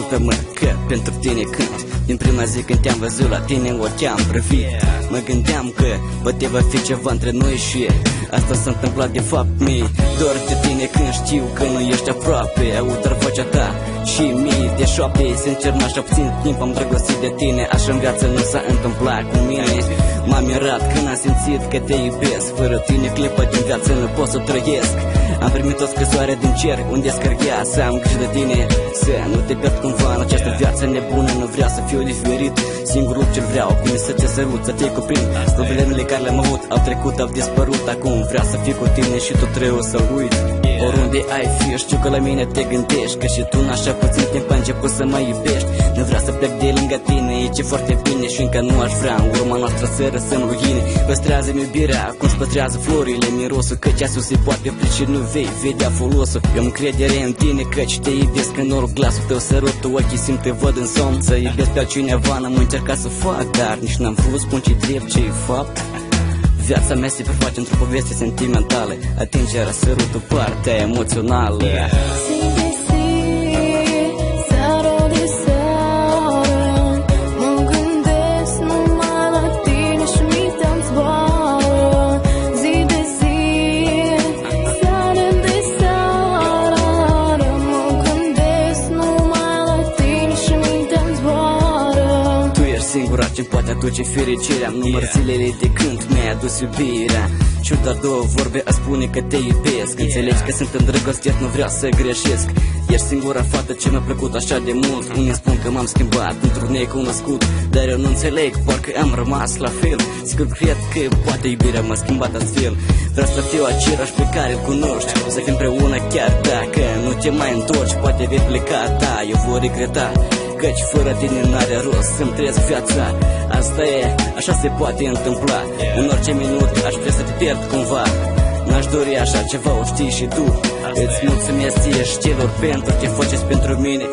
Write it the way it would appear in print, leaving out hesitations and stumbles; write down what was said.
crede-mă că pentru tine cânt. Din prima zi când te-am văzut la tine în ochi am privit. Mă gândeam că poate va fi ceva între noi și asta s-a întâmplat de fapt mie. Dor de tine când știu că nu ești aproape. Aud doar vocea ta și mii de șoapte. Sincer n-aș puțin timp am drăgostit de tine. Așa în viață nu s-a întâmplat cu mine. M-am mirat când am simțit că te iubesc. Fără tine clipă din viață nu pot să trăiesc. Am primit o scrisoare din cer unde scria să am grijă de tine, să nu te pierd cumva în această viață nebună. Nu vreau să fiu diferit, singurul ce vreau cum e să te sărut, să te cuprind. Problemele care le-am avut au trecut, au dispărut. Acum vreau să fiu cu tine și tu trebuie să uit. Oriunde ai fi, știu că la mine te gândești, că și tu în așa puțin timp ai început să mă iubești. Nu vreau să plec de lângă tine, e foarte bine și încă nu aș vrea în urma noastră să răsăm ruine. Păstrează-mi iubirea, cum păstrează florile, mirosul, că ceasul se poate opri și nu vei vedea folosul. Eu am încredere în tine, căci te iubesc în orice glasul tău sărutul, ochii simt, te văd în somn. Să iubesc pe altcineva n-am încercat să fac, dar nici n-am vrut spun ce drept, ce-i fapt. Viața mea se preface într-o poveste sentimentală, atingerea sărutul, partea emoțională. Singura ce poate aduce fericirea, număr zilele de când mi-ai adus iubirea. Și doar două vorbe a spune că te iubesc. Înțelegi că sunt îndrăgostit, nu vreau să greșesc. Ești singura fată ce mi-a plăcut așa de mult. Unii spun că m-am schimbat într-un necunoscut, dar eu nu înțeleg, parcă am rămas la fel. Sigur cred că poate iubirea m-a schimbat astfel. Vreau să fiu același pe care îl cunoști, să fim împreună chiar dacă nu te mai întorci. Poate vei pleca, da, eu voi regreta, căci fără tine n-are rost să-mi trăiesc viața. Asta e, așa se poate întâmpla. În orice minut aș vrea să te pierd cumva. N-aș dori așa ceva, o știi și tu. Îți mulțumesc ție și celor pentru ce faceți pentru mine.